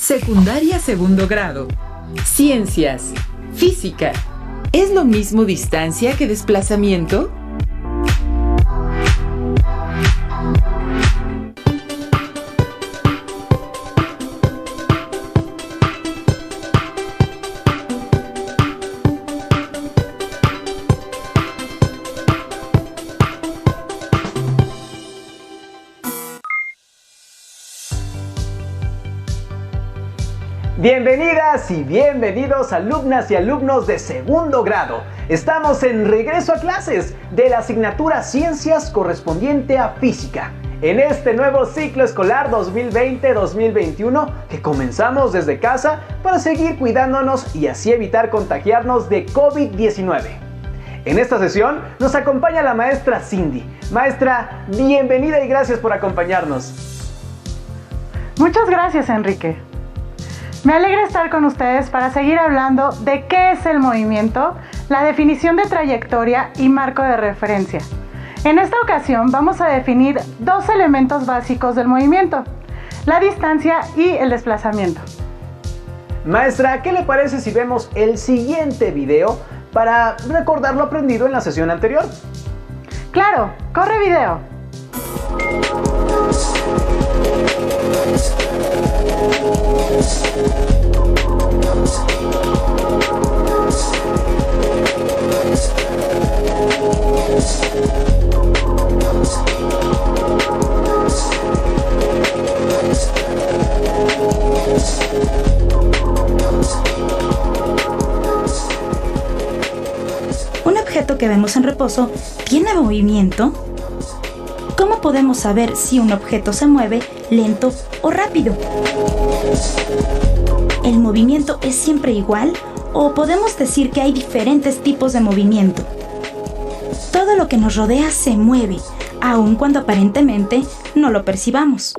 Secundaria segundo grado. Ciencias. Física. ¿Es lo mismo distancia que desplazamiento? Bienvenidas y bienvenidos alumnas y alumnos de segundo grado. Estamos en regreso a clases de la asignatura Ciencias correspondiente a Física. En este nuevo ciclo escolar 2020-2021 que comenzamos desde casa para seguir cuidándonos y así evitar contagiarnos de COVID-19. En esta sesión nos acompaña la maestra Cindy. Maestra, bienvenida y gracias por acompañarnos. Muchas gracias, Enrique. Me alegra estar con ustedes para seguir hablando de qué es el movimiento, la definición de trayectoria y marco de referencia. En esta ocasión vamos a definir dos elementos básicos del movimiento, la distancia y el desplazamiento. Maestra, ¿qué le parece si vemos el siguiente video para recordar lo aprendido en la sesión anterior? ¡Claro! ¡Corre video! ¿Un objeto que vemos en reposo tiene movimiento? ¿Cómo podemos saber si un objeto se mueve lento o rápido? ¿El movimiento es siempre igual o podemos decir que hay diferentes tipos de movimiento? Todo lo que nos rodea se mueve, aun cuando aparentemente no lo percibamos.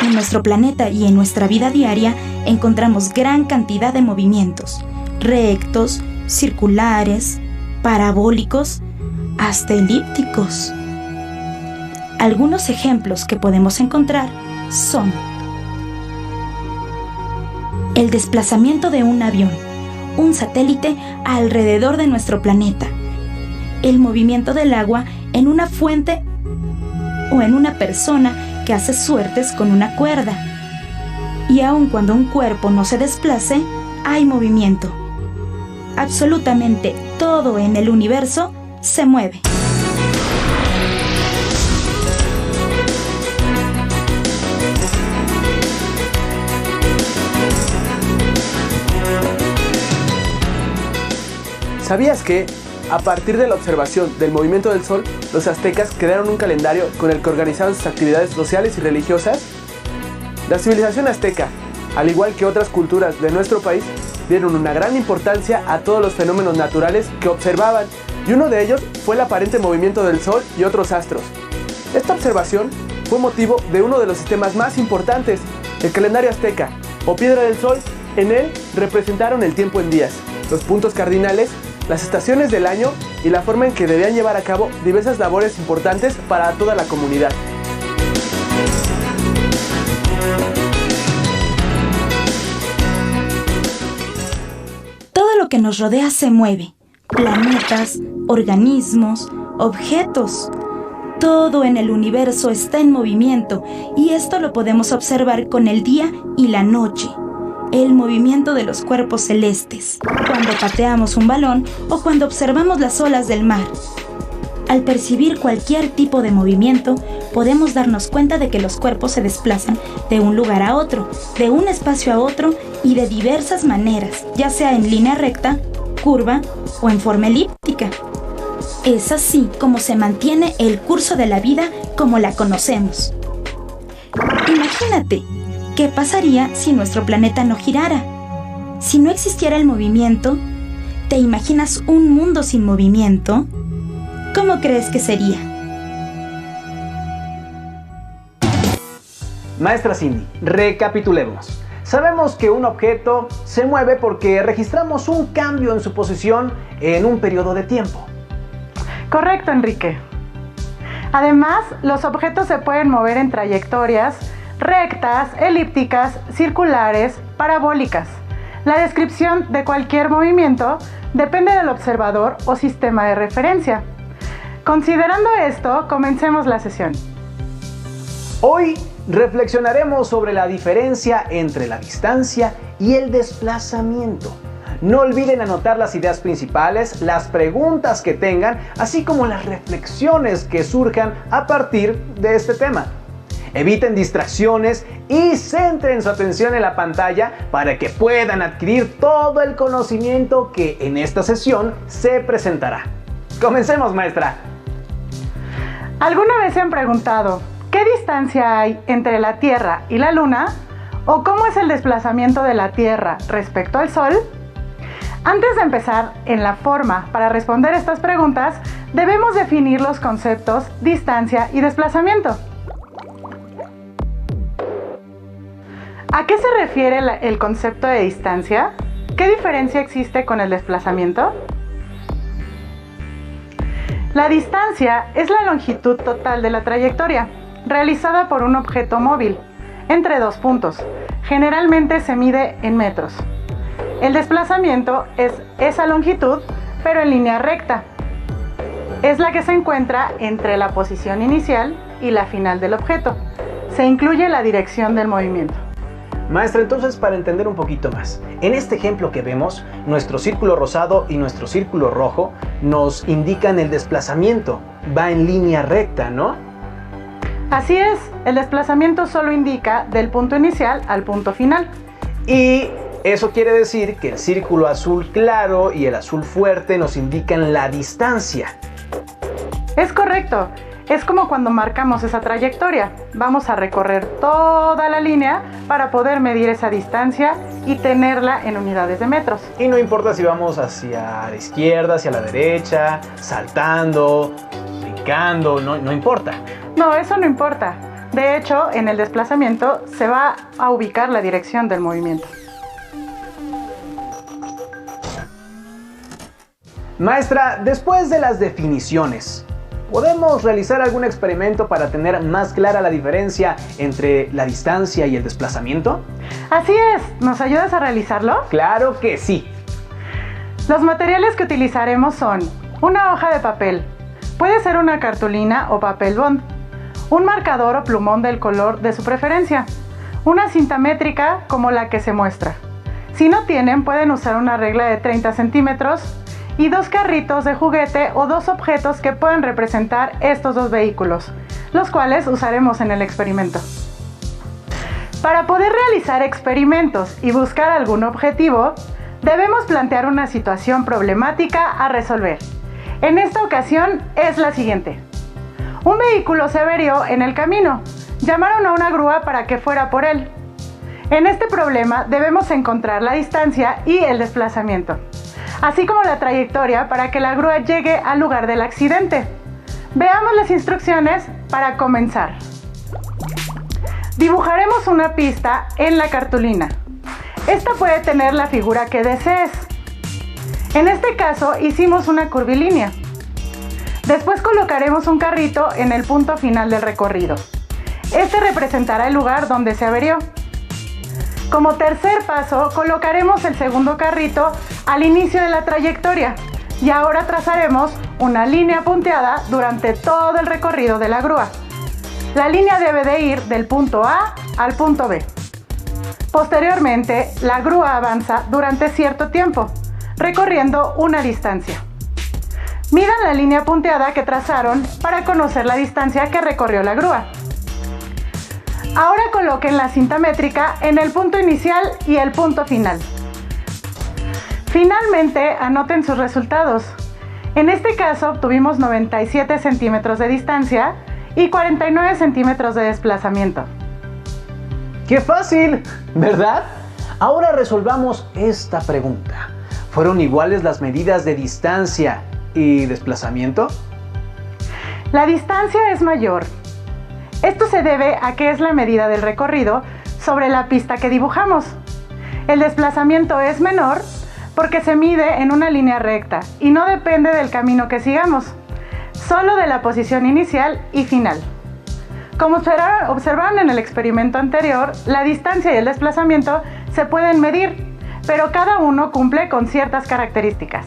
En nuestro planeta y en nuestra vida diaria encontramos gran cantidad de movimientos, rectos, circulares, parabólicos, hasta elípticos. Algunos ejemplos que podemos encontrar son el desplazamiento de un avión, un satélite alrededor de nuestro planeta, el movimiento del agua en una fuente o en una persona que hace suertes con una cuerda. Y aun cuando un cuerpo no se desplace, hay movimiento. Absolutamente todo en el universo se mueve. ¿Sabías que, a partir de la observación del movimiento del Sol, los aztecas crearon un calendario con el que organizaban sus actividades sociales y religiosas? La civilización azteca, al igual que otras culturas de nuestro país, dieron una gran importancia a todos los fenómenos naturales que observaban, y uno de ellos fue el aparente movimiento del Sol y otros astros. Esta observación fue motivo de uno de los sistemas más importantes, el calendario azteca, o piedra del Sol. En él representaron el tiempo en días, los puntos cardinales, las estaciones del año y la forma en que debían llevar a cabo diversas labores importantes para toda la comunidad. Todo lo que nos rodea se mueve. Planetas, organismos, objetos. Todo en el universo está en movimiento y esto lo podemos observar con el día y la noche. El movimiento de los cuerpos celestes, cuando pateamos un balón o cuando observamos las olas del mar. Al percibir cualquier tipo de movimiento, podemos darnos cuenta de que los cuerpos se desplazan de un lugar a otro, de un espacio a otro y de diversas maneras, ya sea en línea recta, curva o en forma elíptica. Es así como se mantiene el curso de la vida como la conocemos. Imagínate, ¿qué pasaría si nuestro planeta no girara? Si no existiera el movimiento, ¿te imaginas un mundo sin movimiento? ¿Cómo crees que sería? Maestra Cindy, recapitulemos. Sabemos que un objeto se mueve porque registramos un cambio en su posición en un periodo de tiempo. Correcto, Enrique. Además, los objetos se pueden mover en trayectorias rectas, elípticas, circulares, parabólicas. La descripción de cualquier movimiento depende del observador o sistema de referencia. Considerando esto, comencemos la sesión. Hoy reflexionaremos sobre la diferencia entre la distancia y el desplazamiento. No olviden anotar las ideas principales, las preguntas que tengan, así como las reflexiones que surjan a partir de este tema. Eviten distracciones y centren su atención en la pantalla para que puedan adquirir todo el conocimiento que en esta sesión se presentará. Comencemos, maestra. ¿Alguna vez se han preguntado qué distancia hay entre la Tierra y la Luna? ¿O cómo es el desplazamiento de la Tierra respecto al Sol? Antes de empezar en la forma para responder estas preguntas, debemos definir los conceptos distancia y desplazamiento. ¿A qué se refiere el concepto de distancia? ¿Qué diferencia existe con el desplazamiento? La distancia es la longitud total de la trayectoria, realizada por un objeto móvil, entre dos puntos. Generalmente se mide en metros. El desplazamiento es esa longitud, pero en línea recta. Es la que se encuentra entre la posición inicial y la final del objeto. Se incluye la dirección del movimiento. Maestra, entonces para entender un poquito más, en este ejemplo que vemos, nuestro círculo rosado y nuestro círculo rojo nos indican el desplazamiento. Va en línea recta, ¿no? Así es, el desplazamiento solo indica del punto inicial al punto final. Y eso quiere decir que el círculo azul claro y el azul fuerte nos indican la distancia. Es correcto. Es como cuando marcamos esa trayectoria. Vamos a recorrer toda la línea para poder medir esa distancia y tenerla en unidades de metros. Y no importa si vamos hacia la izquierda, hacia la derecha, saltando, brincando, no importa. No, eso no importa. De hecho, en el desplazamiento se va a ubicar la dirección del movimiento. Maestra, después de las definiciones, ¿podemos realizar algún experimento para tener más clara la diferencia entre la distancia y el desplazamiento? Así es, ¿nos ayudas a realizarlo? ¡Claro que sí! Los materiales que utilizaremos son una hoja de papel, puede ser una cartulina o papel bond, un marcador o plumón del color de su preferencia, una cinta métrica como la que se muestra. Si no tienen, pueden usar una regla de 30 centímetros y dos carritos de juguete o dos objetos que pueden representar estos dos vehículos, los cuales usaremos en el experimento. Para poder realizar experimentos y buscar algún objetivo, debemos plantear una situación problemática a resolver. En esta ocasión es la siguiente. Un vehículo se averió en el camino. Llamaron a una grúa para que fuera por él. En este problema debemos encontrar la distancia y el desplazamiento, así como la trayectoria para que la grúa llegue al lugar del accidente. Veamos las instrucciones para comenzar. Dibujaremos una pista en la cartulina. Esta puede tener la figura que desees. En este caso hicimos una curvilínea. Después colocaremos un carrito en el punto final del recorrido. Este representará el lugar donde se averió. Como tercer paso, colocaremos el segundo carrito al inicio de la trayectoria y ahora trazaremos una línea punteada durante todo el recorrido de la grúa. La línea debe de ir del punto A al punto B. Posteriormente, la grúa avanza durante cierto tiempo, recorriendo una distancia. Midan la línea punteada que trazaron para conocer la distancia que recorrió la grúa. Ahora coloquen la cinta métrica en el punto inicial y el punto final. Finalmente, anoten sus resultados. En este caso obtuvimos 97 centímetros de distancia y 49 centímetros de desplazamiento. ¡Qué fácil! ¿Verdad? Ahora resolvamos esta pregunta. ¿Fueron iguales las medidas de distancia y desplazamiento? La distancia es mayor. Esto se debe a que es la medida del recorrido sobre la pista que dibujamos. El desplazamiento es menor porque se mide en una línea recta y no depende del camino que sigamos, solo de la posición inicial y final. Como observaron en el experimento anterior, la distancia y el desplazamiento se pueden medir, pero cada uno cumple con ciertas características.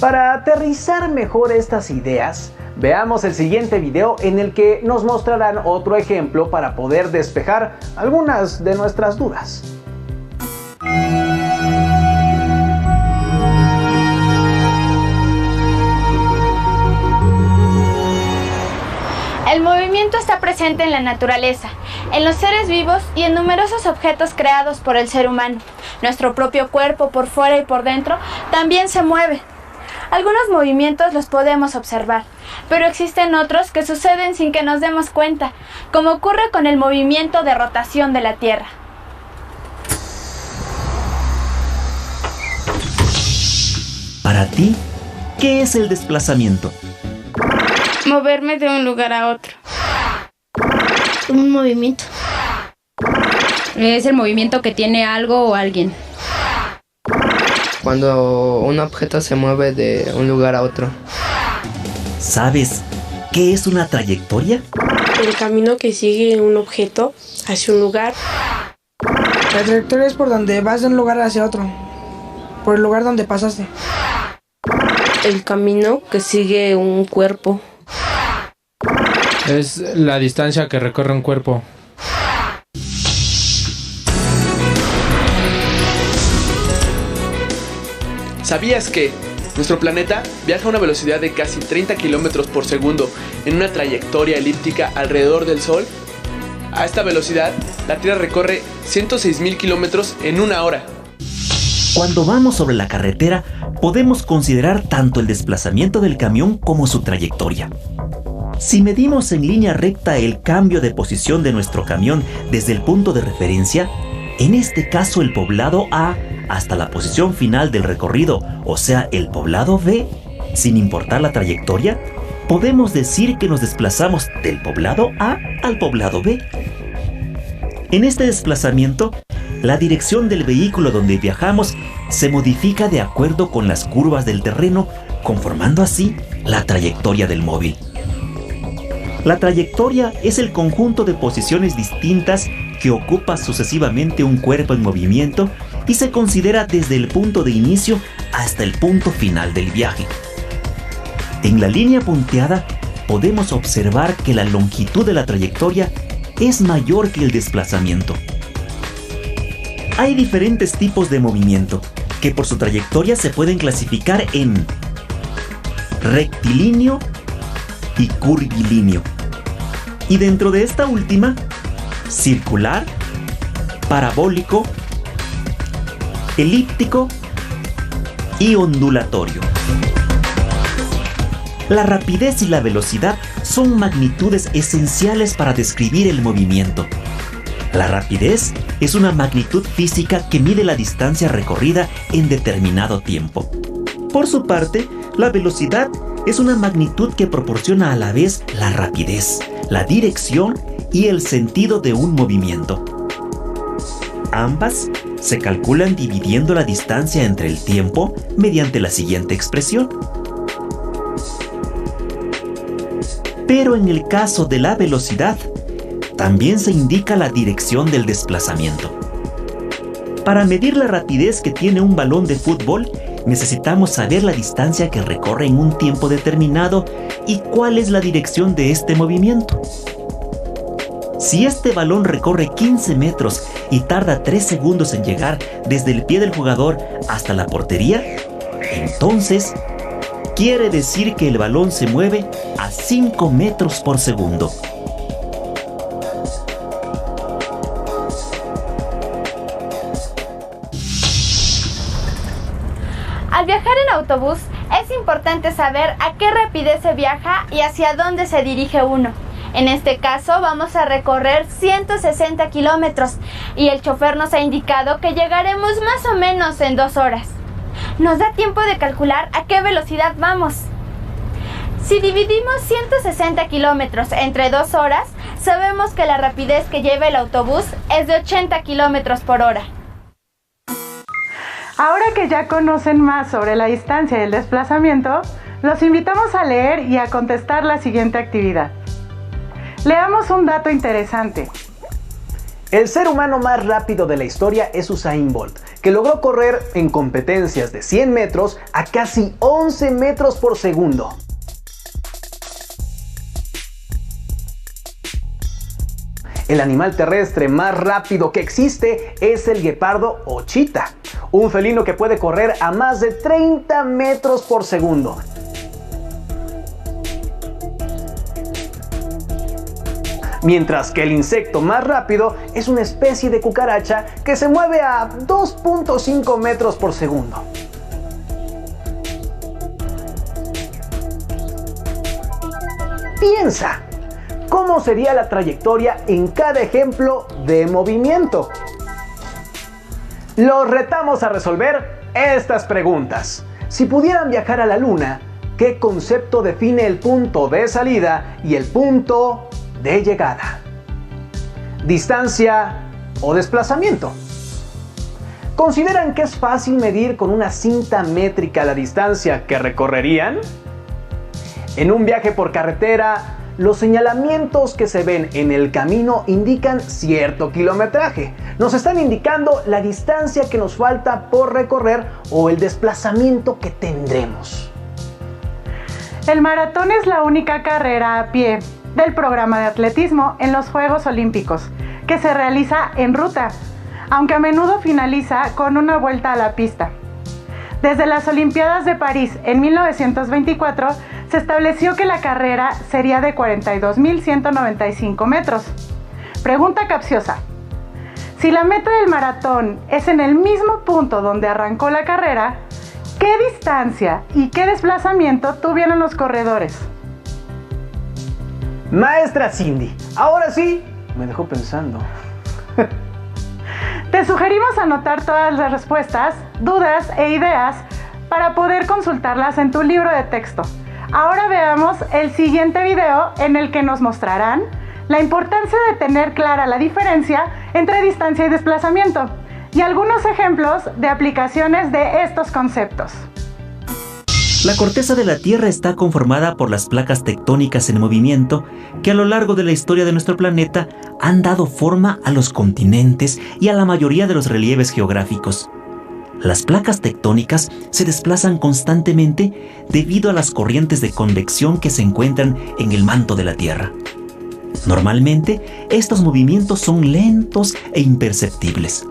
Para aterrizar mejor estas ideas, veamos el siguiente video en el que nos mostrarán otro ejemplo para poder despejar algunas de nuestras dudas. El movimiento está presente en la naturaleza, en los seres vivos y en numerosos objetos creados por el ser humano. Nuestro propio cuerpo, por fuera y por dentro, también se mueve. Algunos movimientos los podemos observar, pero existen otros que suceden sin que nos demos cuenta, como ocurre con el movimiento de rotación de la Tierra. Para ti, ¿qué es el desplazamiento? Moverme de un lugar a otro. Un movimiento. Es el movimiento que tiene algo o alguien. Cuando un objeto se mueve de un lugar a otro. ¿Sabes qué es una trayectoria? El camino que sigue un objeto hacia un lugar. La trayectoria es por donde vas de un lugar hacia otro, por el lugar donde pasaste. El camino que sigue un cuerpo. Es la distancia que recorre un cuerpo. ¿Sabías que nuestro planeta viaja a una velocidad de casi 30 km por segundo en una trayectoria elíptica alrededor del Sol? A esta velocidad, la Tierra recorre 106.000 kilómetros en una hora. Cuando vamos sobre la carretera, podemos considerar tanto el desplazamiento del camión como su trayectoria. Si medimos en línea recta el cambio de posición de nuestro camión desde el punto de referencia, en este caso el poblado A, hasta la posición final del recorrido, o sea, el poblado B, sin importar la trayectoria, podemos decir que nos desplazamos del poblado A al poblado B. En este desplazamiento, la dirección del vehículo donde viajamos se modifica de acuerdo con las curvas del terreno, conformando así la trayectoria del móvil. La trayectoria es el conjunto de posiciones distintas que ocupa sucesivamente un cuerpo en movimiento y se considera desde el punto de inicio hasta el punto final del viaje. En la línea punteada podemos observar que la longitud de la trayectoria es mayor que el desplazamiento. Hay diferentes tipos de movimiento que por su trayectoria se pueden clasificar en rectilíneo y curvilíneo. Y dentro de esta última, circular, parabólico, elíptico y ondulatorio. La rapidez y la velocidad son magnitudes esenciales para describir el movimiento. La rapidez es una magnitud física que mide la distancia recorrida en determinado tiempo. Por su parte, la velocidad es una magnitud que proporciona a la vez la rapidez, la dirección y el sentido de un movimiento. Ambas se calculan dividiendo la distancia entre el tiempo mediante la siguiente expresión. Pero en el caso de la velocidad, también se indica la dirección del desplazamiento. Para medir la rapidez que tiene un balón de fútbol, necesitamos saber la distancia que recorre en un tiempo determinado y cuál es la dirección de este movimiento. Si este balón recorre 15 metros y tarda 3 segundos en llegar desde el pie del jugador hasta la portería, entonces quiere decir que el balón se mueve a 5 metros por segundo. Al viajar en autobús, es importante saber a qué rapidez se viaja y hacia dónde se dirige uno. En este caso, vamos a recorrer 160 kilómetros y el chofer nos ha indicado que llegaremos más o menos en 2 horas. Nos da tiempo de calcular a qué velocidad vamos. Si dividimos 160 kilómetros entre 2 horas, sabemos que la rapidez que lleva el autobús es de 80 kilómetros por hora. Ahora que ya conocen más sobre la distancia y el desplazamiento, los invitamos a leer y a contestar la siguiente actividad. Leamos un dato interesante. El ser humano más rápido de la historia es Usain Bolt, que logró correr en competencias de 100 metros a casi 11 metros por segundo. El animal terrestre más rápido que existe es el guepardo o chita, un felino que puede correr a más de 30 metros por segundo. Mientras que el insecto más rápido es una especie de cucaracha que se mueve a 2.5 metros por segundo. Piensa, ¿cómo sería la trayectoria en cada ejemplo de movimiento? Los retamos a resolver estas preguntas. Si pudieran viajar a la Luna, ¿qué concepto define el punto de salida y el punto de llegada? ¿Distancia o desplazamiento? ¿Consideran que es fácil medir con una cinta métrica la distancia que recorrerían? En un viaje por carretera, los señalamientos que se ven en el camino indican cierto kilometraje. Nos están indicando la distancia que nos falta por recorrer o el desplazamiento que tendremos. El maratón es la única carrera a pie del programa de atletismo en los Juegos Olímpicos, que se realiza en ruta, aunque a menudo finaliza con una vuelta a la pista. Desde las Olimpiadas de París en 1924 se estableció que la carrera sería de 42.195 metros. Pregunta capciosa: si la meta del maratón es en el mismo punto donde arrancó la carrera, ¿qué distancia y qué desplazamiento tuvieron los corredores? Maestra Cindy, ahora sí me dejó pensando. Te sugerimos anotar todas las respuestas, dudas e ideas para poder consultarlas en tu libro de texto. Ahora veamos el siguiente video en el que nos mostrarán la importancia de tener clara la diferencia entre distancia y desplazamiento y algunos ejemplos de aplicaciones de estos conceptos. La corteza de la Tierra está conformada por las placas tectónicas en movimiento que a lo largo de la historia de nuestro planeta han dado forma a los continentes y a la mayoría de los relieves geográficos. Las placas tectónicas se desplazan constantemente debido a las corrientes de convección que se encuentran en el manto de la Tierra. Normalmente, estos movimientos son lentos e imperceptibles.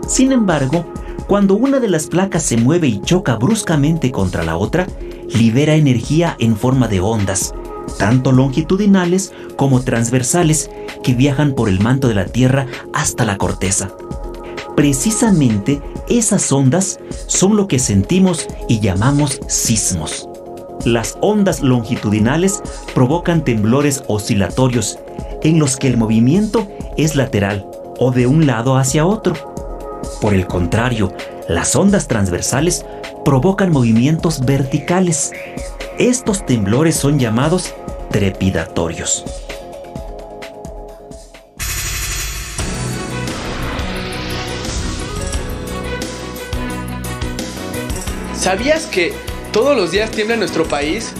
Sin embargo, cuando una de las placas se mueve y choca bruscamente contra la otra, libera energía en forma de ondas, tanto longitudinales como transversales, que viajan por el manto de la Tierra hasta la corteza. Precisamente esas ondas son lo que sentimos y llamamos sismos. Las ondas longitudinales provocan temblores oscilatorios, en los que el movimiento es lateral o de un lado hacia otro. Por el contrario, las ondas transversales provocan movimientos verticales. Estos temblores son llamados trepidatorios. ¿Sabías que todos los días tiembla en nuestro país?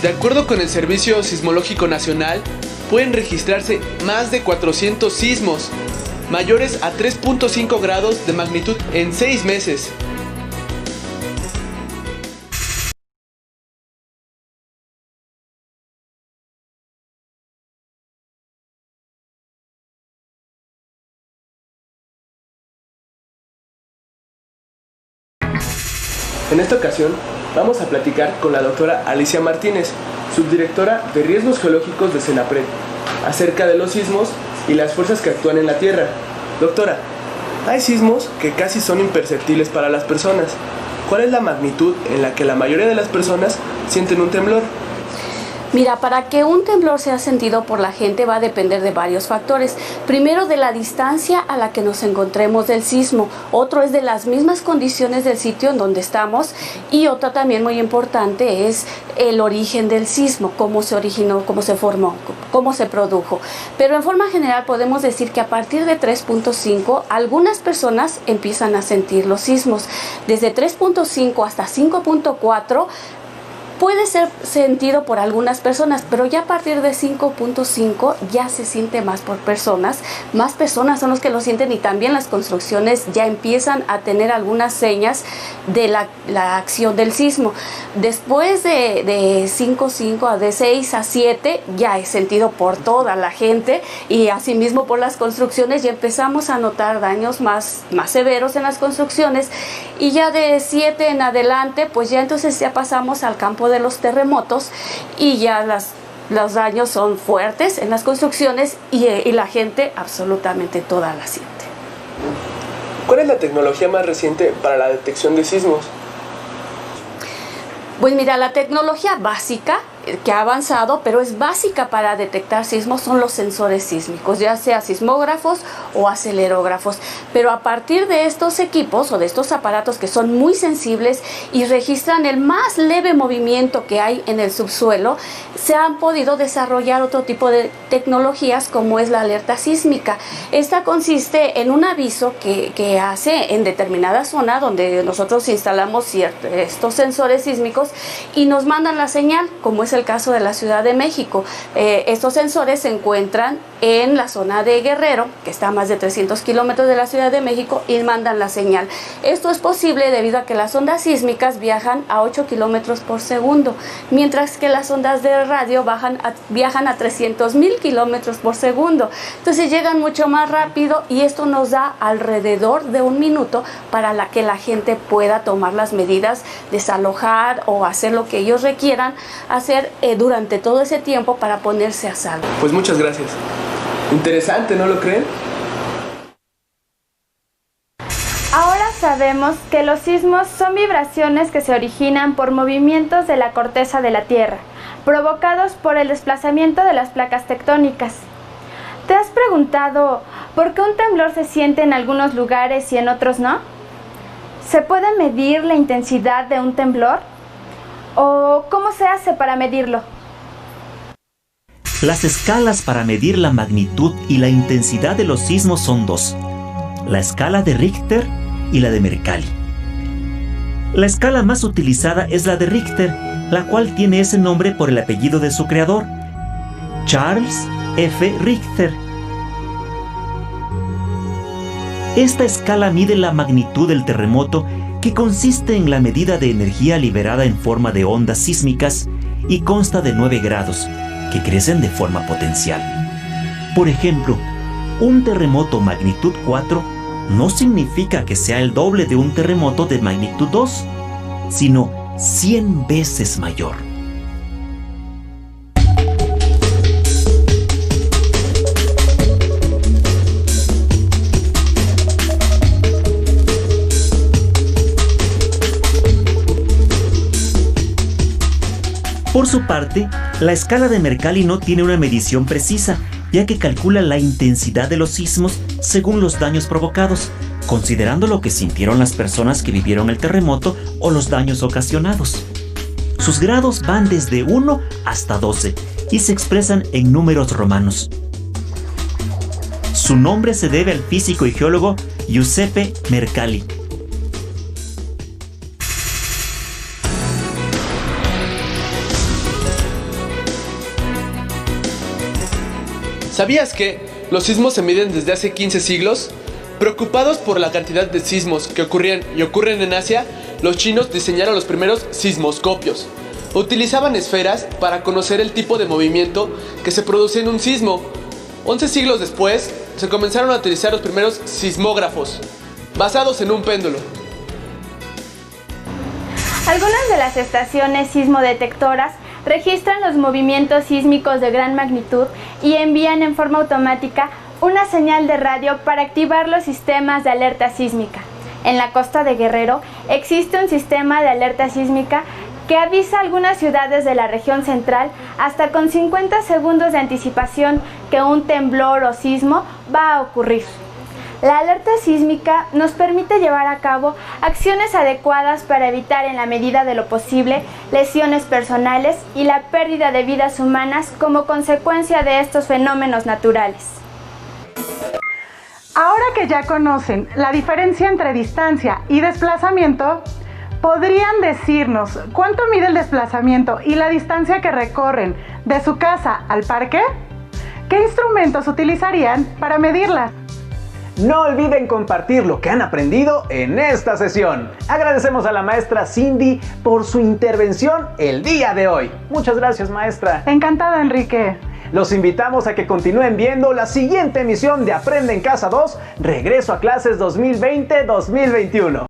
De acuerdo con el Servicio Sismológico Nacional, pueden registrarse más de 400 sismos mayores a 3.5 grados de magnitud en 6 meses. En esta ocasión vamos a platicar con la doctora Alicia Martínez, subdirectora de Riesgos Geológicos de Senapred, acerca de los sismos y las fuerzas que actúan en la Tierra. Doctora, hay sismos que casi son imperceptibles para las personas. ¿Cuál es la magnitud en la que la mayoría de las personas sienten un temblor? Mira, para que un temblor sea sentido por la gente va a depender de varios factores. Primero, de la distancia a la que nos encontremos del sismo. Otro es de las mismas condiciones del sitio en donde estamos. Y otra también muy importante es el origen del sismo, cómo se originó, cómo se formó, cómo se produjo. Pero en forma general podemos decir que a partir de 3.5 algunas personas empiezan a sentir los sismos. Desde 3.5 hasta 5.4 Puede ser sentido por algunas personas, pero ya a partir de 5.5 ya se siente más por personas. Más personas son los que lo sienten, y también las construcciones ya empiezan a tener algunas señas de la acción del sismo. Después de 5.5 de 6 a 7 ya es sentido por toda la gente, y asimismo por las construcciones ya empezamos a notar daños más severos en las construcciones, y ya de 7 en adelante pues ya entonces ya pasamos al campo de los terremotos, y ya los daños son fuertes en las construcciones, y la gente absolutamente toda la siente. ¿Cuál es la tecnología más reciente para la detección de sismos? Pues mira, la tecnología básica que ha avanzado, pero es básica para detectar sismos, son los sensores sísmicos, ya sea sismógrafos o acelerógrafos. Pero a partir de estos equipos o de estos aparatos que son muy sensibles y registran el más leve movimiento que hay en el subsuelo, se han podido desarrollar otro tipo de tecnologías, como es la alerta sísmica. Esta consiste en un aviso que hace en determinada zona donde nosotros instalamos estos sensores sísmicos y nos mandan la señal, como es el caso de la Ciudad de México. Estos sensores se encuentran en la zona de Guerrero, que está a más de 300 kilómetros de la Ciudad de México, y mandan la señal. Esto es posible debido a que las ondas sísmicas viajan a 8 kilómetros por segundo, mientras que las ondas de radio viajan a 300.000 kilómetros por segundo. Entonces llegan mucho más rápido, y esto nos da alrededor de 1 minuto para que la gente pueda tomar las medidas, desalojar o hacer lo que ellos requieran hacer durante todo ese tiempo para ponerse a salvo. Pues muchas gracias. Interesante, ¿no lo creen? Ahora sabemos que los sismos son vibraciones que se originan por movimientos de la corteza de la Tierra, provocados por el desplazamiento de las placas tectónicas. ¿Te has preguntado por qué un temblor se siente en algunos lugares y en otros no? ¿Se puede medir la intensidad de un temblor? ¿O cómo se hace para medirlo? Las escalas para medir la magnitud y la intensidad de los sismos son 2, la escala de Richter y la de Mercalli. La escala más utilizada es la de Richter, la cual tiene ese nombre por el apellido de su creador, Charles F. Richter. Esta escala mide la magnitud del terremoto, que consiste en la medida de energía liberada en forma de ondas sísmicas, y consta de 9 grados, que crecen de forma potencial. Por ejemplo, un terremoto magnitud 4 no significa que sea el doble de un terremoto de magnitud 2, sino 100 veces mayor. Por su parte, la escala de Mercalli no tiene una medición precisa, ya que calcula la intensidad de los sismos según los daños provocados, considerando lo que sintieron las personas que vivieron el terremoto o los daños ocasionados. Sus grados van desde 1 hasta 12 y se expresan en números romanos. Su nombre se debe al físico y geólogo Giuseppe Mercalli. ¿Sabías que los sismos se miden desde hace 15 siglos? Preocupados por la cantidad de sismos que ocurrían y ocurren en Asia, los chinos diseñaron los primeros sismoscopios. Utilizaban esferas para conocer el tipo de movimiento que se produce en un sismo. 11 siglos después, se comenzaron a utilizar los primeros sismógrafos, basados en un péndulo. Algunas de las estaciones sismodetectoras registran los movimientos sísmicos de gran magnitud y envían en forma automática una señal de radio para activar los sistemas de alerta sísmica. En la costa de Guerrero existe un sistema de alerta sísmica que avisa a algunas ciudades de la región central hasta con 50 segundos de anticipación que un temblor o sismo va a ocurrir. La alerta sísmica nos permite llevar a cabo acciones adecuadas para evitar en la medida de lo posible lesiones personales y la pérdida de vidas humanas como consecuencia de estos fenómenos naturales. Ahora que ya conocen la diferencia entre distancia y desplazamiento, ¿Podrían decirnos cuánto mide el desplazamiento y la distancia que recorren de su casa al parque? ¿Qué instrumentos utilizarían para medirla? No olviden compartir lo que han aprendido en esta sesión. Agradecemos a la maestra Cindy por su intervención el día de hoy. Muchas gracias, maestra. Encantada, Enrique. Los invitamos a que continúen viendo la siguiente emisión de Aprende en Casa 2, Regreso a Clases 2020-2021.